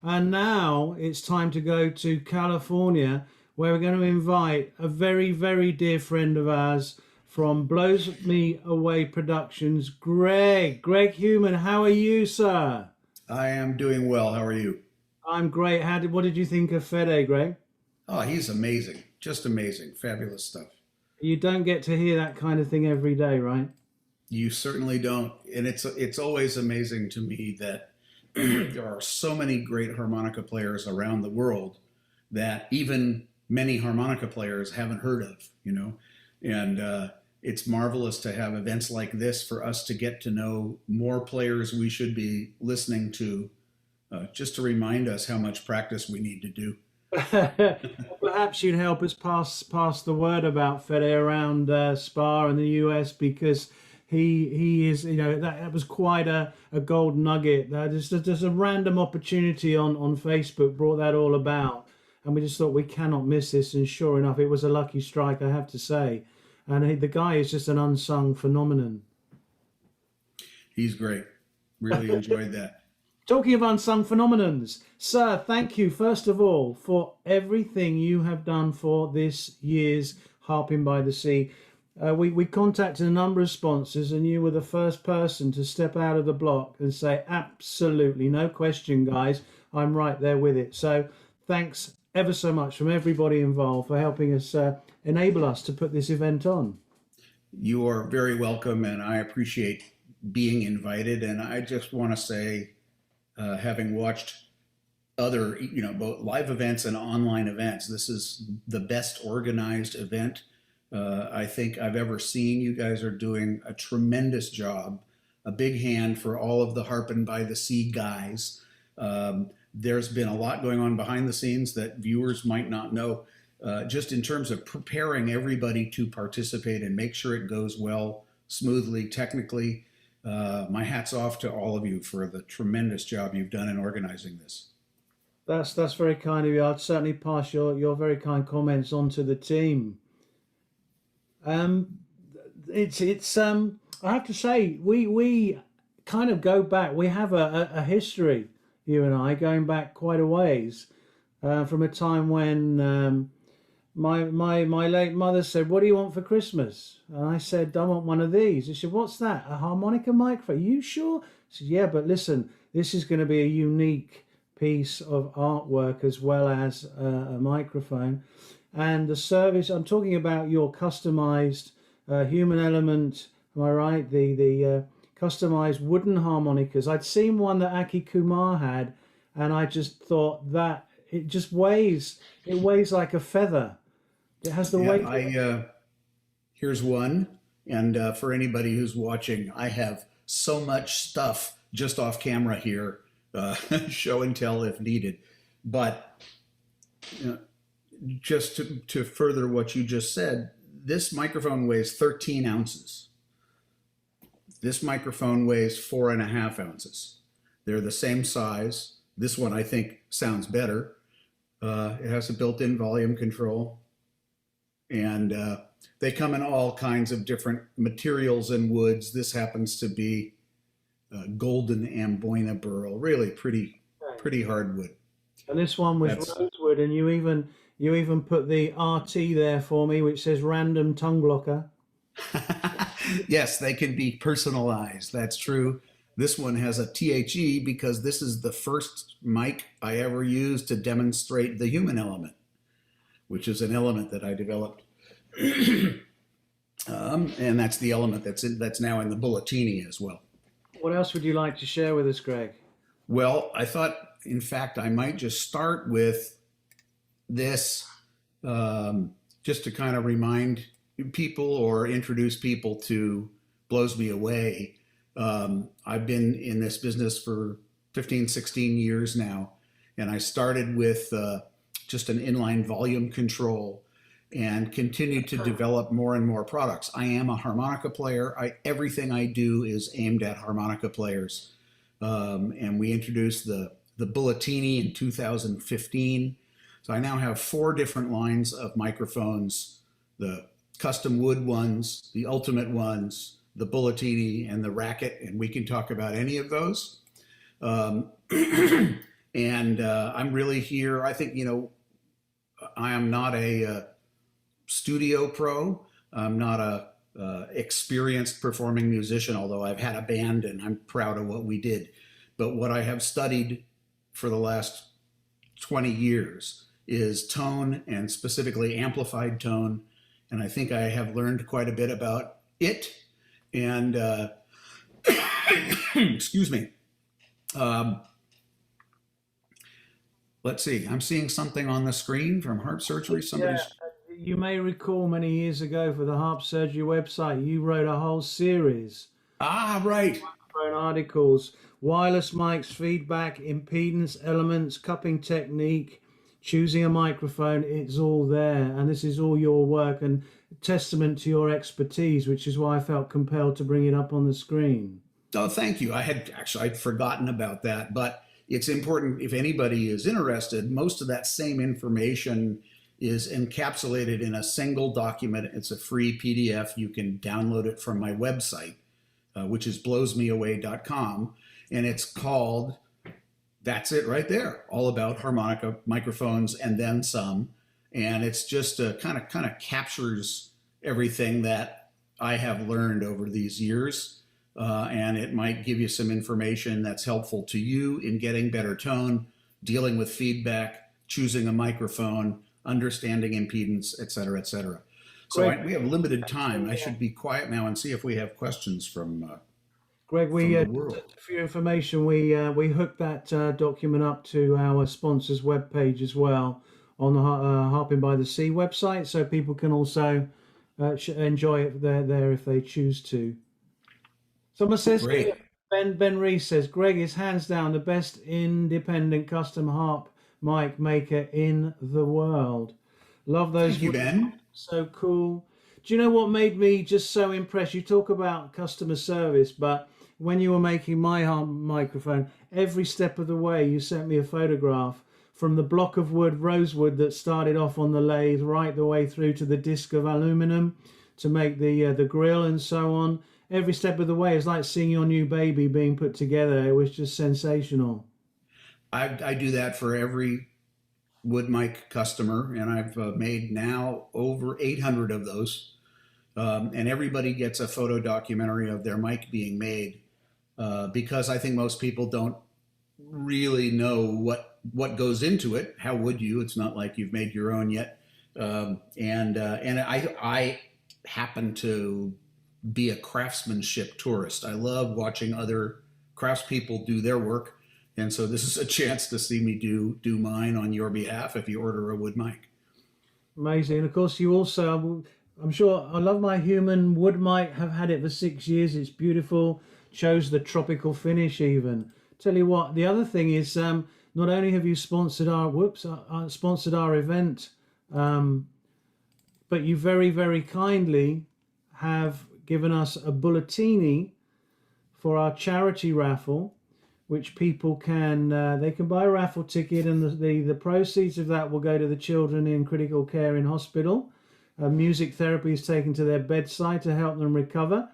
And now it's time to go to California, where we're going to invite a very, very dear friend of ours from Blows Me Away Productions, Greg. Greg Human, how are you, sir? I am doing well. How are you? I'm great. What did you think of Fede, Greg? Oh, he's amazing. Just amazing. Fabulous stuff. You don't get to hear that kind of thing every day, right? You certainly don't. And it's always amazing to me that there are so many great harmonica players around the world that even many harmonica players haven't heard of, you know. And it's marvelous to have events like this for us to get to know more players we should be listening to, just to remind us how much practice we need to do. Perhaps you'd help us pass the word about Fede around Spa and the US because he is, that was quite a gold nugget. Just a random opportunity on Facebook brought that all about, and we just thought we cannot miss this. And sure enough, it was a lucky strike, I have to say. And the guy is just an unsung phenomenon. He's great. Really enjoyed that. Talking of unsung phenomenons, sir, thank you first of all for everything you have done for this year's Harping by the Sea. We contacted a number of sponsors, and you were the first person to step out of the block and say, absolutely, no question, guys, I'm right there with it. So thanks ever so much from everybody involved for helping us enable us to put this event on. You are very welcome, and I appreciate being invited. And I just want to say, having watched other, both live events and online events, this is the best organized event I think I've ever seen. You guys are doing a tremendous job. A big hand for all of the Harpin by the Sea guys. There's been a lot going on behind the scenes that viewers might not know, just in terms of preparing everybody to participate and make sure it goes well, smoothly, technically. My hat's off to all of you for the tremendous job you've done in organizing this. That's very kind of you. I'd certainly pass your very kind comments on to the team. Um, it's I have to say we kind of go back. We have a history, you and I, going back quite a ways, from a time when my late mother said, "What do you want for Christmas?" And I said, "I want one of these." She said, "What's that? A harmonica microphone? Are you sure?" I said, "Yeah, but listen, this is going to be a unique piece of artwork as well as a microphone." And the service, I'm talking about your customized human element, am I right? The customized wooden harmonicas. I'd seen one that Aki Kumar had, and I just thought that it weighs like a feather. It has the Yeah, weight. here's one. And for anybody who's watching, I have so much stuff just off camera here, show and tell if needed. But uh, just to further what you just said, this microphone weighs 13 ounces. This microphone weighs 4.5 ounces. They're the same size. This one I think sounds better. It has a built-in volume control, and they come in all kinds of different materials and woods. This happens to be golden amboina burl, really pretty hardwood. And this one was That's rosewood, and you even put the RT there for me, which says random tongue blocker. yes, they can be personalized. That's true. This one has a THE because this is the first mic I ever used to demonstrate the human element, which is an element that I developed. And that's the element that's now in the Bulletini as well. What else would you like to share with us, Greg? Well, I thought, in fact, I might just start with this, just to kind of remind people or introduce people to Blows Me Away. I've been in this business for 15, 16 years now, and I started with just an inline volume control and continued to develop more and more products. I am a harmonica player. Everything I do is aimed at harmonica players. And we introduced the Bulletini in 2015. So I now have 4 different lines of microphones: the custom wood ones, the ultimate ones, the Bulletini, and the racket. And we can talk about any of those. And I'm really here. I think, I am not a studio pro. I'm not a experienced performing musician, although I've had a band and I'm proud of what we did. But what I have studied for the last 20 years is tone, and specifically amplified tone. And I think I have learned quite a bit about it. And excuse me. Um, let's see. I'm seeing something on the screen from Heart Surgery. Yeah, Somebody's. you may recall many years ago for the Harp Surgery website, you wrote a whole series Ah, right. of articles, wireless mics, feedback, impedance, elements, cupping technique, choosing a microphone. It's all there, and this is all your work and testament to your expertise, which is why I felt compelled to bring it up on the screen. Oh, thank you. I'd forgotten about that, but it's important if anybody is interested. Most of that same information is encapsulated in a single document. It's a free PDF. You can download it from my website, which is BlowsMeAway.com, and it's called, that's it right there, all about harmonica microphones and then some. And it's just kind of captures everything that I have learned over these years. And it might give you some information that's helpful to you in getting better tone, dealing with feedback, choosing a microphone, understanding impedance, et cetera, et cetera. So Greg, we have limited time. I should be quiet now and see if we have questions Greg, from we the just world. for your information, we hooked that document up to our sponsor's webpage as well on the Harping by the Sea website, so people can also enjoy it there if they choose to. Someone says here, Great. Ben Reese says Greg is hands down the best independent custom harp mic maker in the world. Love those Thank you, Ben. so cool. Do you know what made me just so impressed? You talk about customer service, but when you were making my harp microphone, every step of the way you sent me a photograph from the block of wood, rosewood that started off on the lathe, right the way through to the disc of aluminum to make the grill and so on. Every step of the way is like seeing your new baby being put together. It was just sensational. I do that for every wood mic customer, and I've made now over 800 of those. And everybody gets a photo documentary of their mic being made, because I think most people don't really know what goes into it. How would you? It's not like you've made your own yet. And I happen to be a craftsmanship tourist. I love watching other craftspeople do their work, and so this is a chance to see me do mine on your behalf if you order a wood mic. Amazing. And of course, you also, I'm sure, I love my human wood mic. Have had it for 6 years. It's beautiful. Chose the tropical finish even. Tell you what, the other thing is, not only have you sponsored sponsored our event, but you very, very kindly have given us a bulletini for our charity raffle, which people can they can buy a raffle ticket, and the proceeds of that will go to the children in critical care in hospital. Music therapy is taken to their bedside to help them recover.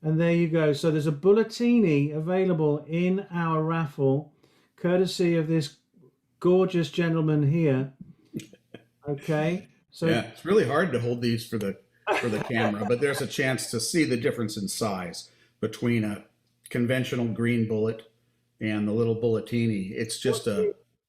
And there you go. So there's a bulletini available in our raffle, courtesy of this gorgeous gentleman here. Okay. So Yeah, it's really hard to hold these for the camera, but there's a chance to see the difference in size between a conventional green bullet and the little bulletini. It's just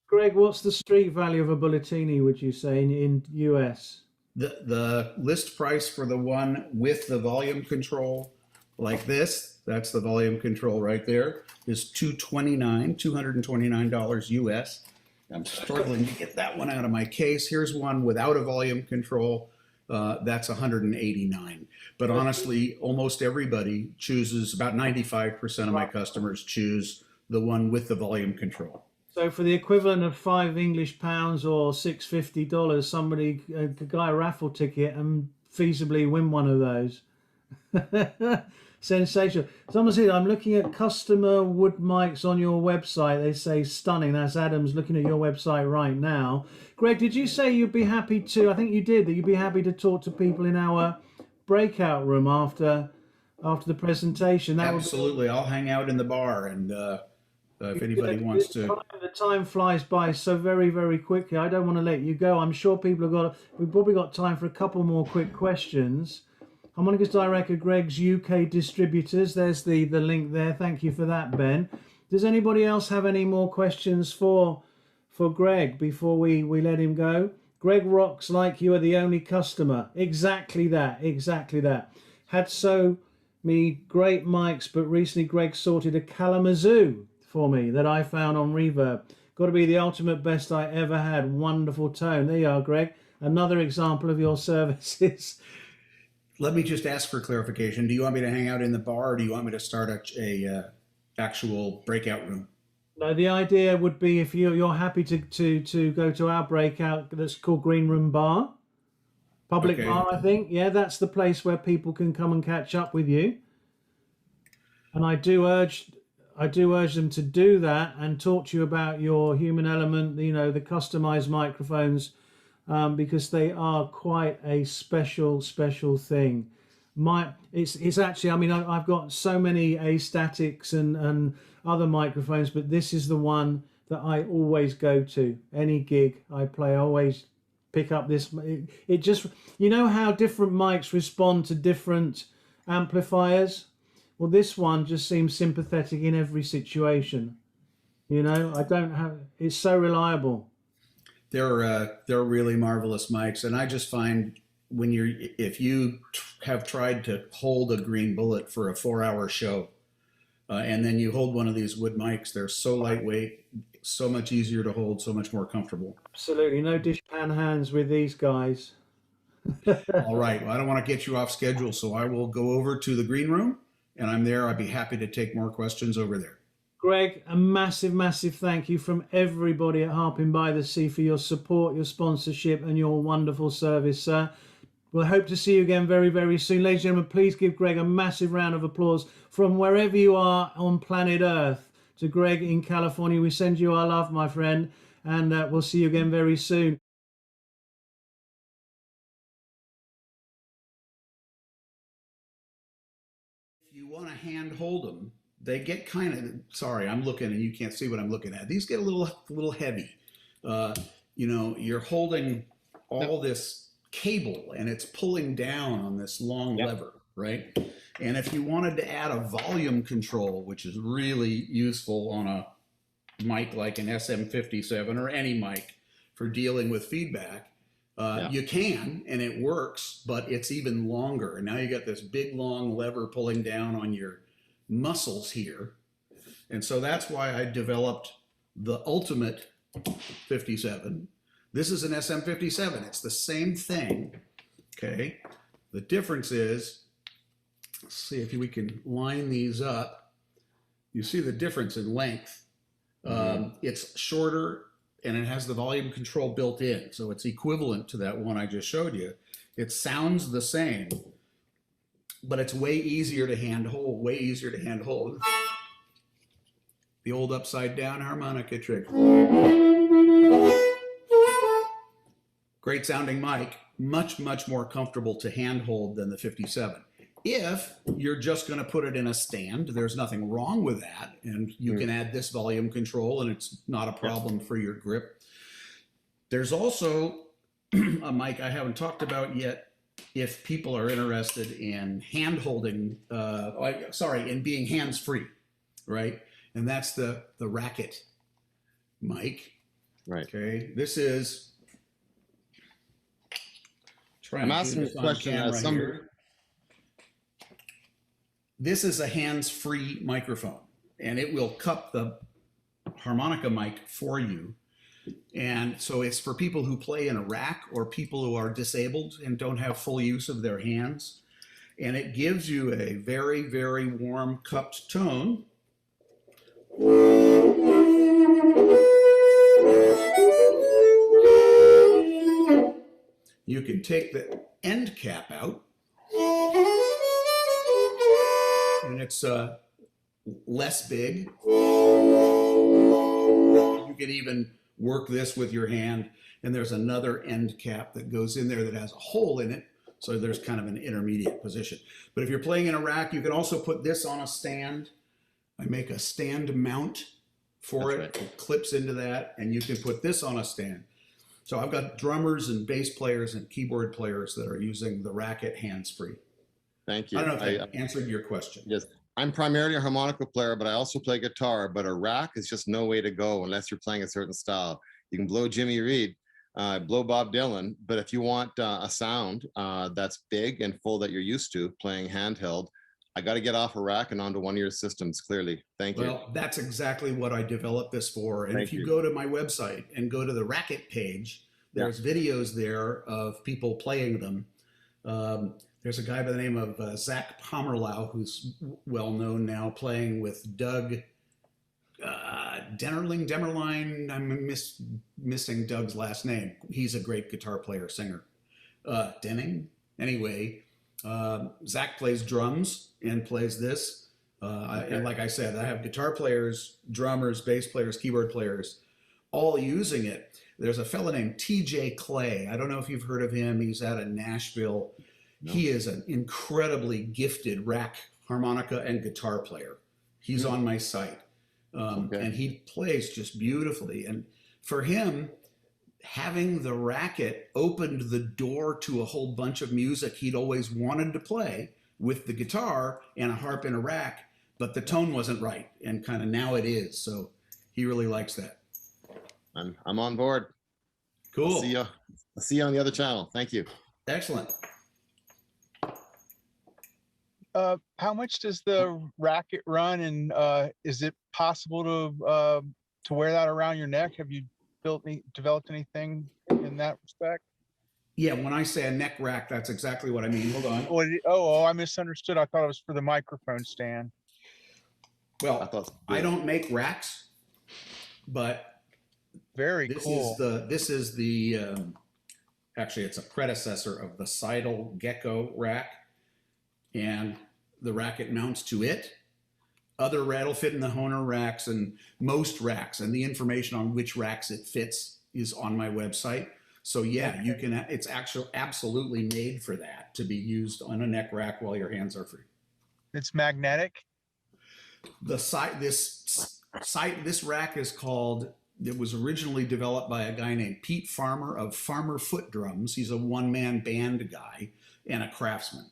Greg, what's the street value of a bulletini, would you say, in US? the list price for the one with the volume control like this, that's the volume control right there, is $229 US. I'm struggling to get that one out of my case. Here's one without a volume control. That's 189. But honestly, almost everybody chooses, about 95% of my customers choose the one with the volume control. So for the equivalent of £5 or $650, somebody could buy a raffle ticket and feasibly win one of those. Sensational. Someone said, I'm looking at customer wood mics on your website. They say stunning. That's Adam's looking at your website right now. Greg, did you say you'd be happy to, I think you did, that you'd be happy to talk to people in our breakout room after the presentation? That would be Absolutely. I'll hang out in the bar and if anybody wants to. The time flies by so very, very quickly. I don't want to let you go. I'm sure people have got. We've probably got time for a couple more quick questions. Harmonicas Director Greg's UK distributors. There's the link there. Thank you for that, Ben. Does anybody else have any more questions for Greg before we let him go? Greg rocks like you are the only customer. Exactly that. Exactly that. Had so many great mics, but recently Greg sorted a Kalamazoo for me that I found on Reverb. Got to be the ultimate best I ever had. Wonderful tone. There you are, Greg. Another example of your services. Let me just ask for clarification. Do you want me to hang out in the bar, or do you want me to start a actual breakout room? No, the idea would be if you're happy to go to our breakout that's called Green Room Bar. Public bar, I think. Yeah, that's the place where people can come and catch up with you. And I do urge them to do that and talk to you about your human element, you know, the customized microphones, because they are quite a special thing. It's actually, I mean, I've got so many A-statics and other microphones, but this is the one that I always go to. Any gig I play, I always pick up this. It just, you know how different mics respond to different amplifiers? Well, this one just seems sympathetic in every situation. You know, it's so reliable. They're really marvelous mics, and I just find if you have tried to hold a green bullet for a 4-hour show, and then you hold one of these wood mics, they're so lightweight, so much easier to hold, so much more comfortable. Absolutely, no dishpan hands with these guys. All right, well, I don't want to get you off schedule, so I will go over to the green room, and I'm there. I'd be happy to take more questions over there. Greg, a massive thank you from everybody at Harpin by the Sea for your support, your sponsorship, and your wonderful service, sir. We'll hope to see you again very soon. Ladies and gentlemen, please give Greg a massive round of applause from wherever you are on planet Earth. To Greg in California, we send you our love, my friend, and we'll see you again very soon. If you want to hand hold them, they get kind of, sorry, I'm looking and you can't see what I'm looking at. These get a little heavy. You know, you're holding all this cable and it's pulling down on this long lever, right? And if you wanted to add a volume control, which is really useful on a mic like an SM57 or any mic for dealing with feedback, you can, and it works, but it's even longer. And now you got this big long lever pulling down on your muscles here. And so that's why I developed the Ultimate 57. This is an SM57. It's the same thing. Okay. The difference is, let's see if we can line these up. You see the difference in length. It's shorter and it has the volume control built in. So it's equivalent to that one I just showed you. It sounds the same, but it's way easier to hand hold, The old upside down harmonica trick. Great sounding mic, much more comfortable to hand hold than the 57. If you're just going to put it in a stand, there's nothing wrong with that. And you can add this volume control and it's not a problem for your grip. There's also a mic I haven't talked about yet. If people are interested in hand holding, in being hands free, right? And that's the racket mic. Right. Okay. This is, I'm asking this question This is a hands-free microphone, and it will cup the harmonica mic for you. And so it's for people who play in a rack or people who are disabled and don't have full use of their hands. And it gives you a very warm cupped tone. You can take the end cap out. And it's less big. You can even work this with your hand, and there's another end cap that goes in there that has a hole in it, so there's kind of an intermediate position. But if you're playing in a rack, you can also put this on a stand. I make a stand mount for it. It clips into that, and you can put this on a stand. So I've got drummers and bass players and keyboard players that are using the Racket hands-free. Thank you. I don't know if that answered your question. Yes. I'm primarily a harmonica player, but I also play guitar. But a rack is just no way to go unless you're playing a certain style. You can blow Jimmy Reed, blow Bob Dylan, but if you want a sound that's big and full that you're used to playing handheld, I got to get off a rack and onto one of your systems, clearly. Thank you. Well, that's exactly what I developed this for. And if you go to my website and go to the Racket page, there's videos there of people playing them. There's a guy by the name of Zach Pomerlau, who's well known now, playing with Doug Demerline. I'm missing Doug's last name. He's a great guitar player, singer. Denning. Anyway, Zach plays drums and plays this. And like I said, I have guitar players, drummers, bass players, keyboard players, all using it. There's a fella named TJ Clay. I don't know if you've heard of him. He's out of Nashville. No. He is an incredibly gifted rack harmonica and guitar player. He's on my site. And he plays just beautifully. And for him, having the Racket opened the door to a whole bunch of music he'd always wanted to play with the guitar and a harp in a rack, but the tone wasn't right. And kind of now it is. So he really likes that. I'm on board. Cool. I'll see you on the other channel. Thank you. Excellent. How much does the Racket run, and is it possible to wear that around your neck? Have you developed anything in that respect? Yeah, when I say a neck rack, that's exactly what I mean. Hold on. Oh, I misunderstood. I thought it was for the microphone stand. Well, I don't make racks, but very cool. This is the actually it's a predecessor of the Seidel Gecko rack, and the Racket mounts to it. Other rat'll fit in the Hohner racks and most racks, and the information on which racks it fits is on my website. So yeah, you can. It's actually absolutely made for that, to be used on a neck rack while your hands are free. It's magnetic. This rack is called. It was originally developed by a guy named Pete Farmer of Farmer Foot Drums. He's a one-man band guy and a craftsman.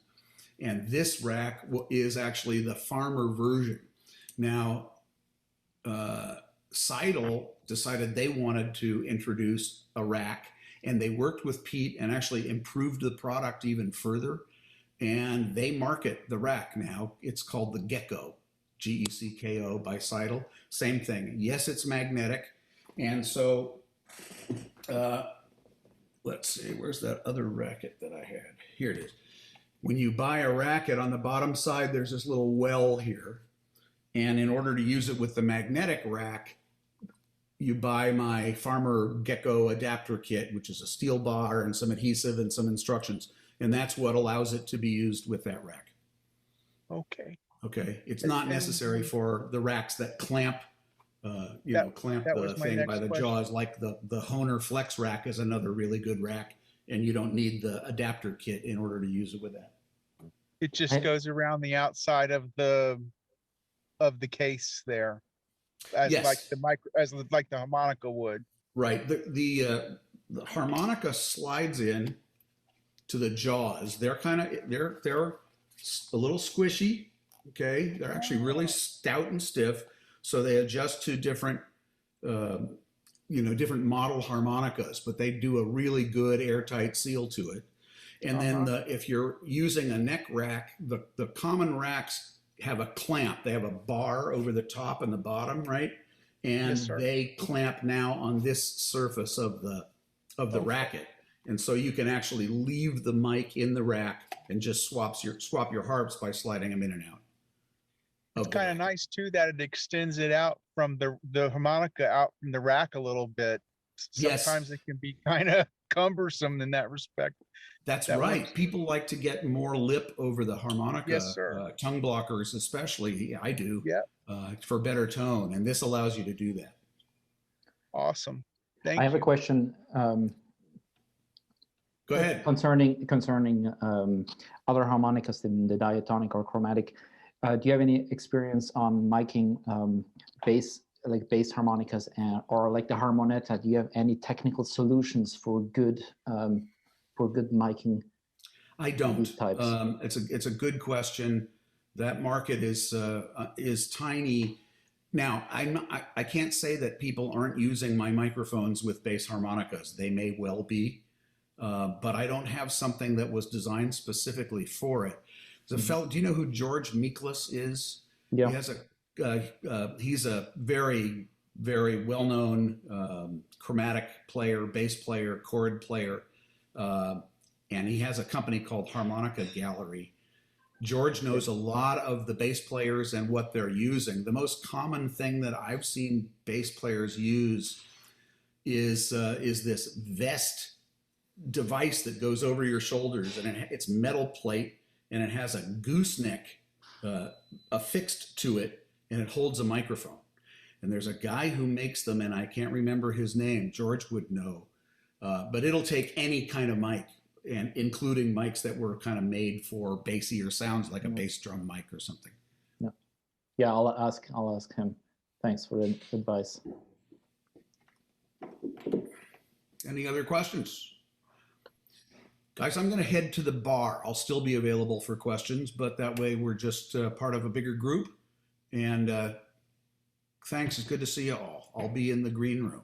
And this rack is actually the Farmer version. Now, Seidel decided they wanted to introduce a rack, and they worked with Pete and actually improved the product even further. And they market the rack now. It's called the Gecko, G-E-C-K-O by Seidel. Same thing. Yes, it's magnetic. And so, let's see, where's that other racket that I had? Here it is. When you buy a racket, on the bottom side, there's this little well here. And in order to use it with the magnetic rack, you buy my Farmer Gecko adapter kit, which is a steel bar and some adhesive and some instructions. And that's what allows it to be used with that rack. Okay. Okay. It's not necessary for the racks that clamp, clamp the thing by the jaws, like the Hohner Flex rack is another really good rack. And you don't need the adapter kit in order to use it with that. It just goes around the outside of the case there, as like the harmonica would. Right. The harmonica slides in to the jaws. They're a little squishy. Okay, they're actually really stout and stiff, so they adjust to different different model harmonicas, but they do a really good airtight seal to it. And then if you're using a neck rack, the common racks have a clamp. They have a bar over the top and the bottom, right? And they clamp now on this surface of the racket. And so you can actually leave the mic in the rack and just swap your harps by sliding them in and out. It's kind of nice too that it extends it out from the harmonica out from the rack a little bit. Sometimes it can be kind of cumbersome in that respect. That's right. Works. People like to get more lip over the harmonica. Yes, sir. Tongue blockers, especially. I do. Yeah. For better tone, and this allows you to do that. Awesome. Thank you. I have a question. Go ahead. Concerning other harmonicas than the diatonic or chromatic. Do you have any experience on miking bass like bass harmonicas or like the harmonetta? Do you have any technical solutions for good miking? I don't. These types? It's a good question. That market is tiny. Now, I can't say that people aren't using my microphones with bass harmonicas. They may well be, but I don't have something that was designed specifically for it. The fellow, do you know who George Miklas is? Yeah. He has he's a very, very well-known chromatic player, bass player, chord player, and he has a company called Harmonica Gallery. George knows a lot of the bass players and what they're using. The most common thing that I've seen bass players use is this vest device that goes over your shoulders, and it's metal plate, and it has a gooseneck affixed to it, and it holds a microphone. And there's a guy who makes them, and I can't remember his name. George would know, but it'll take any kind of mic, and including mics that were kind of made for bassier sounds, like a bass drum mic or something. Yeah, yeah. I'll ask him. Thanks for the advice. Any other questions? Guys, I'm going to head to the bar. I'll still be available for questions, but that way we're just part of a bigger group. And thanks. It's good to see you all. I'll be in the green room.